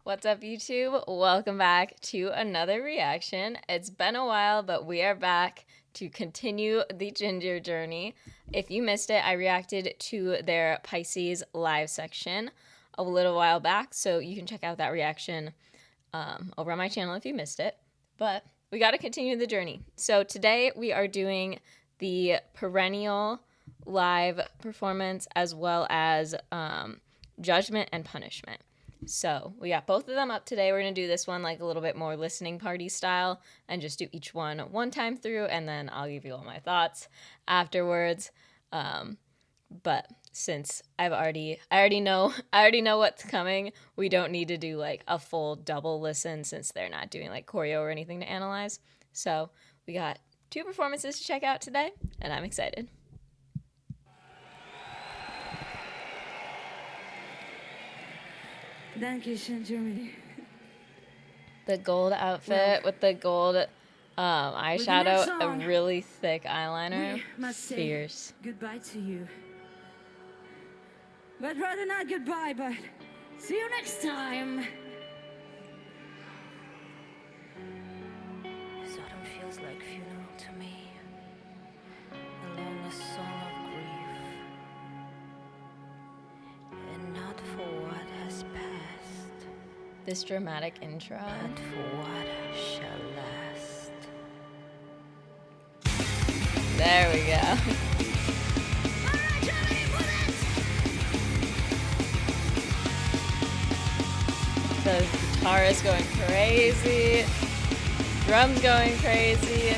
What's up, YouTube? Welcome back to another reaction. It's been a while, but we are back to continue the Jinjer journey. If you missed it, I reacted to their Pisces live section a little while back, so you can check out that reaction over on my channel if you missed it. But we got to continue the journey. So today we are doing the Perennial live performance as well as Judgment and Punishment. So we got both of them up today. We're going to do this one like a little bit more listening party style and just do each one time through, and then I'll give you all my thoughts afterwards. But since I already know what's coming, we don't need to do like a full double listen since they're not doing like choreo or anything to analyze. So we got 2 performances to check out today, and I'm excited. Dankeschön, Germany. The gold outfit with the gold eyeshadow, a really thick eyeliner. Fierce. Goodbye to you. But rather not goodbye, but see you next time. This autumn feels like funeral to me. The longest song of grief. And not for what has passed, This dramatic intro. but for what shall last. There we go. The guitar is going crazy. Drums going crazy.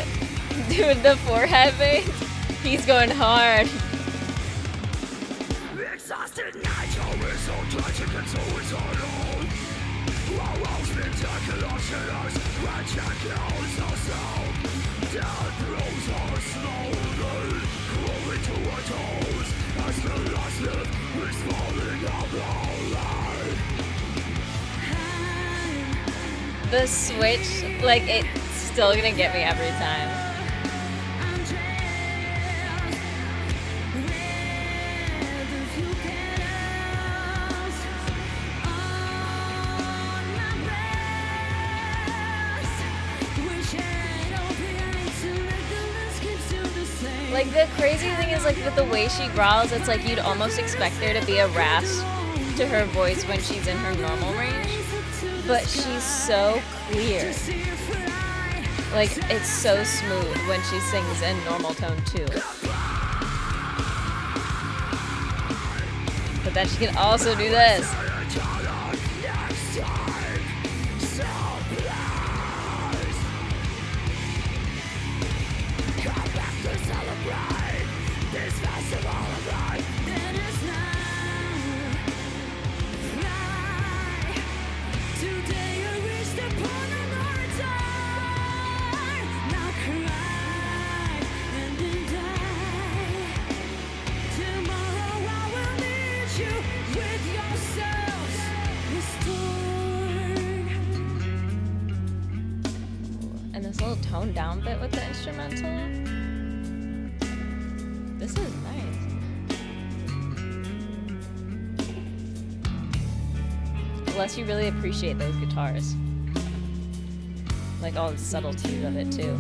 Dude, the forehead vein, he's going hard. Exhausted nature is so tragic and so is alone. Our spectacular sinners, ridiculous ourselves. Death throws our slowly, crawling to our toes. As the last leaf is falling out our life. The switch, like, it's still gonna get me every time. Like, the crazy thing is, like, with the way she growls, it's like you'd almost expect there to be a rasp to her voice when she's in her normal range. But she's so clear. Like, it's so smooth when she sings in normal tone, too. But then she can also do this. And this little toned down bit with the instrumental. This is nice. Unless you really appreciate those guitars. Like all the subtleties of it too.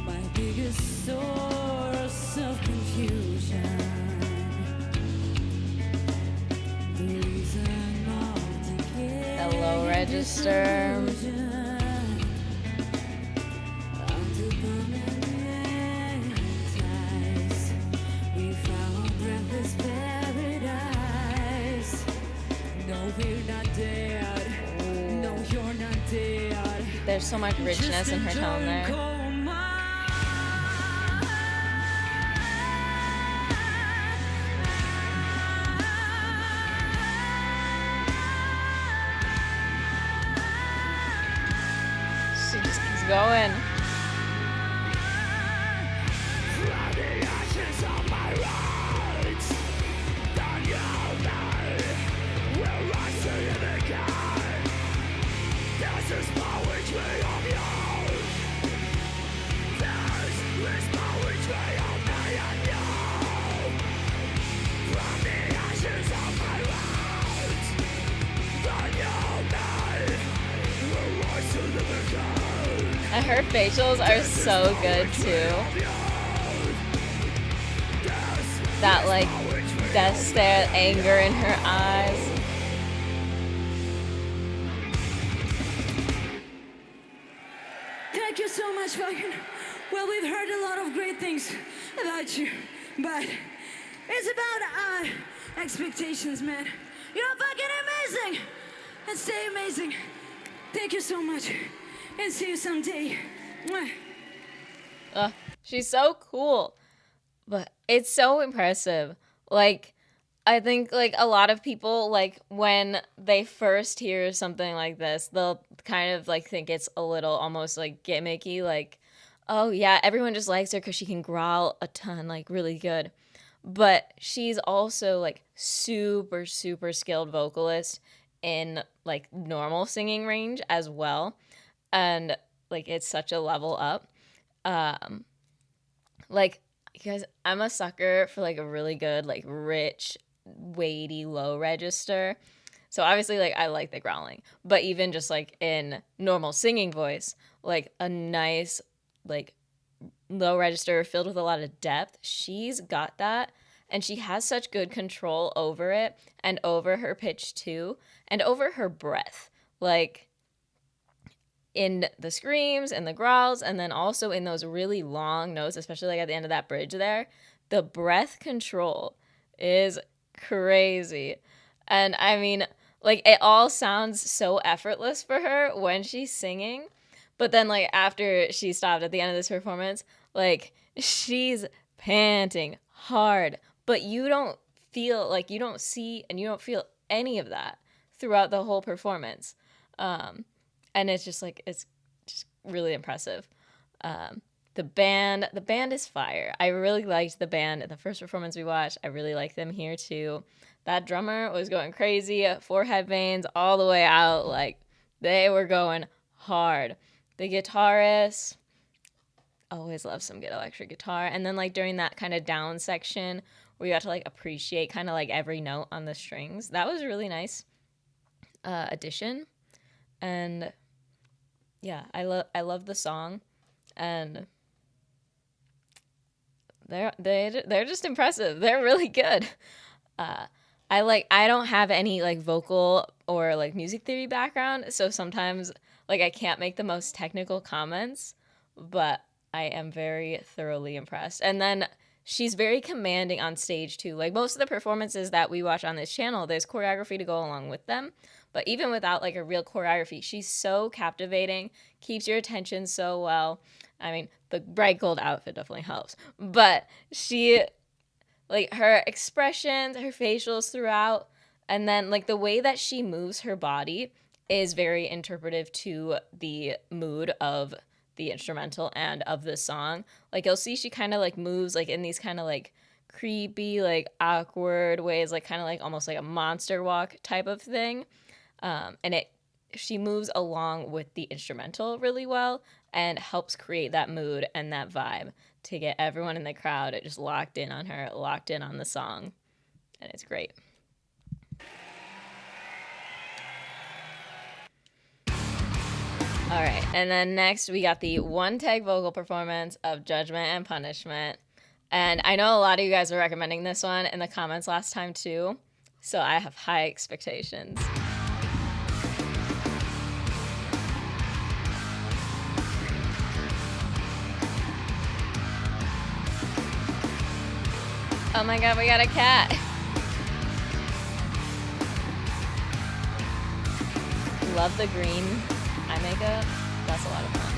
My biggest source of confusion. The reason altogether. A low register. We found breathless paradise. No, we're not dead. No, you're not dead. There's so much richness in her tone there. She just keeps going. her facials are so good too. That like death stare, anger in her eyes. Thank you so much, fucking. Well, we've heard a lot of great things about you, but it's about expectations, man. You're fucking amazing, and stay amazing. Thank you so much, and see you someday. Mwah. She's so cool, but it's so impressive. Like, I think like a lot of people, like when they first hear something like this, they'll kind of like think it's a little almost like gimmicky, like, oh yeah, everyone just likes her because she can growl a ton, like really good. But she's also like super skilled vocalist in like normal singing range as well, and like it's such a level up. Like, you guys, I'm a sucker for like a really good, like rich, weighty, low register. So obviously, like, I like the growling, but even just like in normal singing voice, like a nice, like low register filled with a lot of depth, she's got that. And she has such good control over it and over her pitch too, and over her breath. Like, in the screams and the growls, and then also in those really long notes, especially like at the end of that bridge there, the breath control is crazy. And I mean, like, it all sounds so effortless for her when she's singing, but then like after she stopped at the end of this performance, like she's panting hard, but you don't feel like, you don't see and you don't feel any of that throughout the whole performance. And it's just like, it's just really impressive. The band is fire. I really liked the band at the first performance we watched. I really like them here too. That drummer was going crazy, forehead veins all the way out. Like, they were going hard. The guitarist, always love some good electric guitar. And then like during that kind of down section where you got to like appreciate kind of like every note on the strings, that was a really nice addition. And yeah, I love the song, and they're just impressive. They're really good. I don't have any like vocal or like music theory background, so sometimes like I can't make the most technical comments, but I am very thoroughly impressed. And then she's very commanding on stage too. Like most of the performances that we watch on this channel, there's choreography to go along with them. But even without like a real choreography, she's so captivating, keeps your attention so well. I mean, the bright gold outfit definitely helps. But she, like her expressions, her facials throughout, and then like the way that she moves her body is very interpretive to the mood of the instrumental and of the song. Like you'll see she kind of like moves like in these kind of like creepy, like awkward ways, like kind of like almost like a monster walk type of thing. And she moves along with the instrumental really well and helps create that mood and that vibe to get everyone in the crowd just locked in on her, locked in on the song. And it's great. All right, and then next we got the one-take vocal performance of Judgment and Punishment. And I know a lot of you guys were recommending this one in the comments last time too, so I have high expectations. Oh my god, we got a cat. Love the green eye makeup. That's a lot of fun.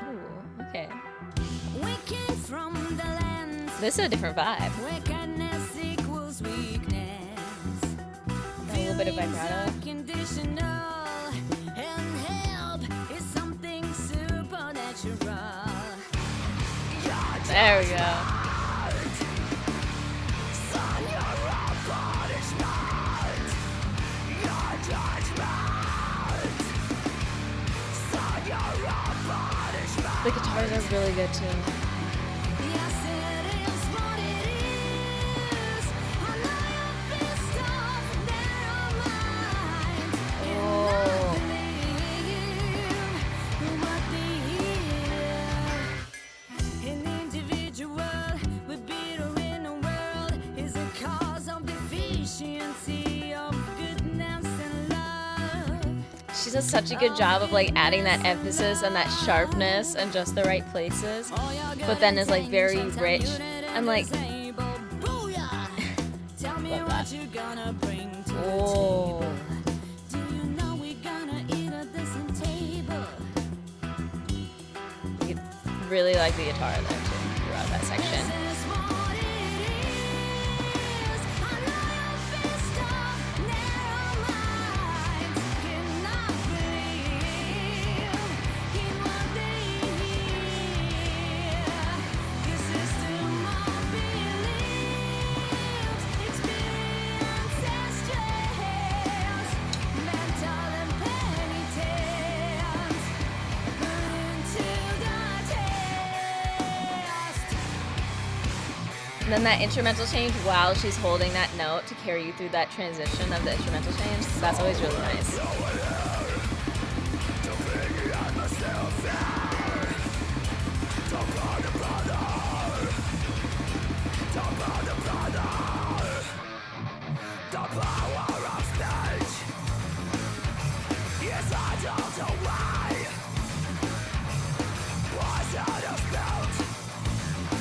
Ooh, okay. This is a different vibe. A little bit of vibrato. There we go. The guitars are really good too. She does such a good job of like adding that emphasis and that sharpness and just the right places, but then is like very rich and like love that. Oh, you really like the guitar there too throughout that section. And then that instrumental change while she's holding that note to carry you through that transition of the instrumental change, that's always really nice.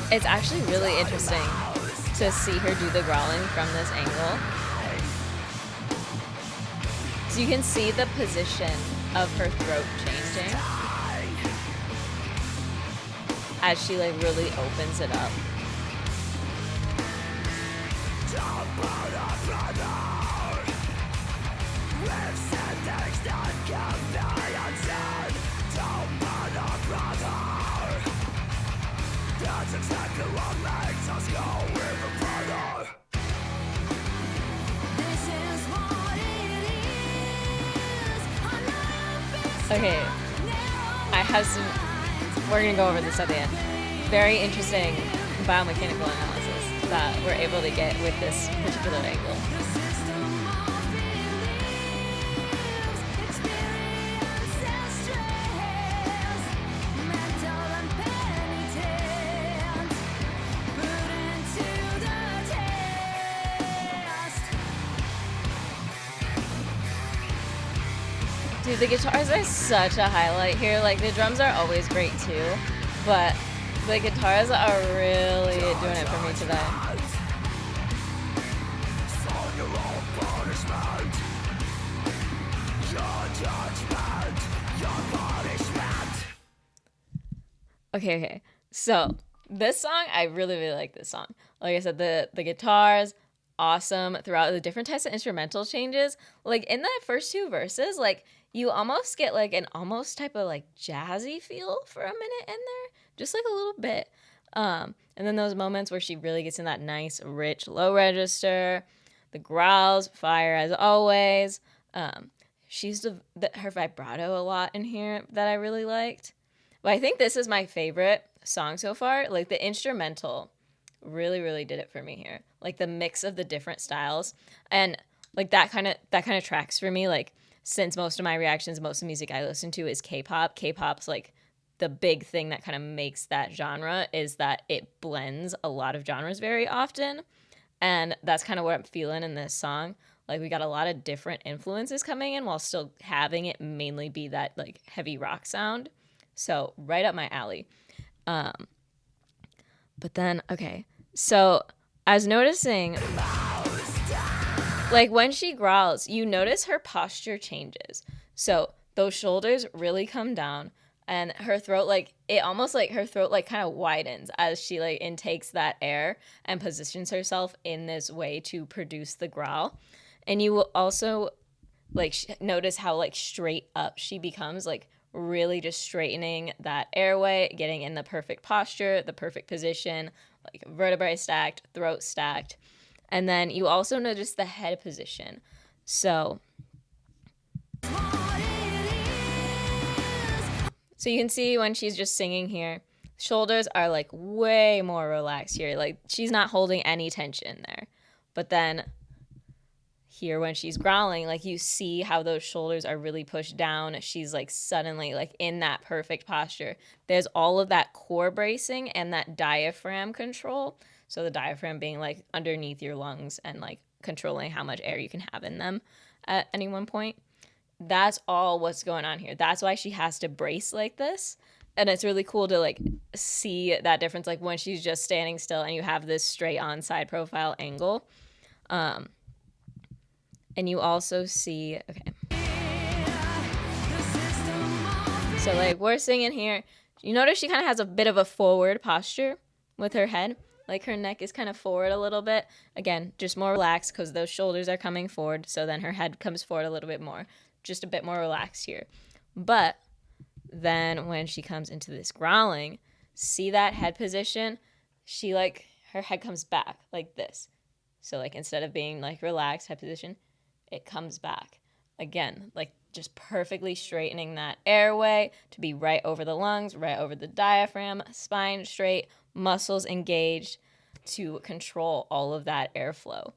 It's actually really interesting to see her do the growling from this angle. So you can see the position of her throat changing as she like really opens it up. That's exactly what makes us go even further. This is what it is. Okay, I have some, we're gonna go over this at the end. Very interesting biomechanical analysis that we're able to get with this particular angle. Dude, the guitars are such a highlight here. Like, the drums are always great too, but the guitars are really doing it for me today. Okay. So, this song, I really, really like this song. Like I said, the guitars, awesome throughout the different types of instrumental changes. Like, in the first two verses, like, you almost get like an almost type of like jazzy feel for a minute in there, just like a little bit. And then those moments where she really gets in that nice, rich low register, the growls, fire as always. She's her vibrato a lot in here that I really liked. But I think this is my favorite song so far. Like the instrumental really, really did it for me here. Like the mix of the different styles and like that kind of tracks for me. Like since most of my reactions, most of the music I listen to is K-pop. K-pop's like the big thing that kind of makes that genre is that it blends a lot of genres very often. And that's kind of what I'm feeling in this song. Like we got a lot of different influences coming in while still having it mainly be that like heavy rock sound. So right up my alley. But then, okay. So I was noticing, like when she growls, you notice her posture changes. So those shoulders really come down and her throat, like it almost like her throat like kind of widens as she like intakes that air and positions herself in this way to produce the growl. And you will also like notice how like straight up she becomes, like really just straightening that airway, getting in the perfect posture, the perfect position, like vertebrae stacked, throat stacked. And then you also notice the head position. So you can see when she's just singing here, shoulders are like way more relaxed here. Like she's not holding any tension there. But then here when she's growling, like you see how those shoulders are really pushed down. She's like suddenly like in that perfect posture. There's all of that core bracing and that diaphragm control. So the diaphragm being like underneath your lungs and like controlling how much air you can have in them at any one point. that's all what's going on here. That's why she has to brace like this. And it's really cool to like see that difference, like when she's just standing still and you have this straight on side profile angle. And you also see, okay. So like we're singing here. You notice she kind of has a bit of a forward posture with her head. Like her neck is kind of forward a little bit. Again, just more relaxed because those shoulders are coming forward. So then her head comes forward a little bit more. Just a bit more relaxed here. But then when she comes into this growling, see that head position? She like, her head comes back like this. So like instead of being like relaxed head position, it comes back. Again, like just perfectly straightening that airway to be right over the lungs, right over the diaphragm, spine straight, muscles engaged to control all of that airflow.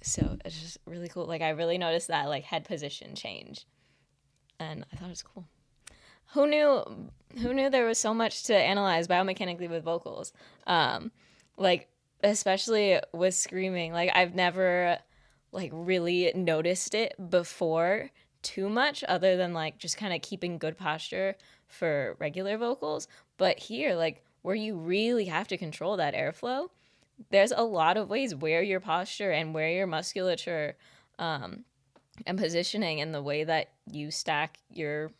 So it's just really cool. Like I really noticed that like head position change, and I thought it was cool. Who knew there was so much to analyze biomechanically with vocals? Like especially with screaming. Like I've never like really noticed it before too much, other than like just kind of keeping good posture for regular vocals. But here, like where you really have to control that airflow, there's a lot of ways where your posture and where your musculature and positioning and the way that you stack your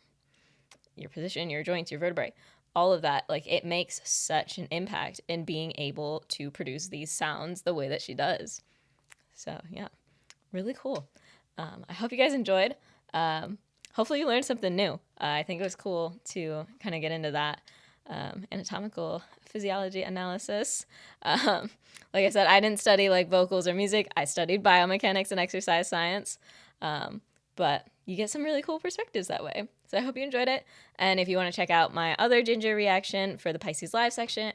position, your joints, your vertebrae, all of that, like it makes such an impact in being able to produce these sounds the way that she does. So yeah, really cool. I hope you guys enjoyed. Hopefully you learned something new. I think it was cool to kind of get into that anatomical physiology analysis. Like I said, I didn't study like vocals or music. I studied biomechanics and exercise science. But you get some really cool perspectives that way. So I hope you enjoyed it. And if you want to check out my other Jinjer reaction for the Pisces Live section,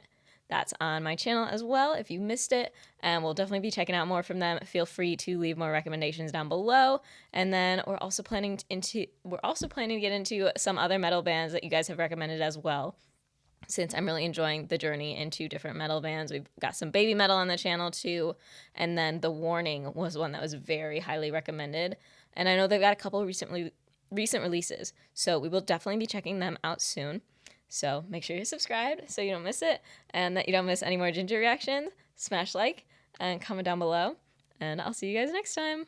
that's on my channel as well if you missed it. And we'll definitely be checking out more from them. Feel free to leave more recommendations down below. And then we're also planning to get into some other metal bands that you guys have recommended as well, since I'm really enjoying the journey into different metal bands. We've got some baby metal on the channel too. And then The Warning was one that was very highly recommended. And I know they've got a couple recent releases. So we will definitely be checking them out soon. So make sure you're subscribed so you don't miss it and that you don't miss any more Jinjer reactions. Smash like and comment down below. And I'll see you guys next time.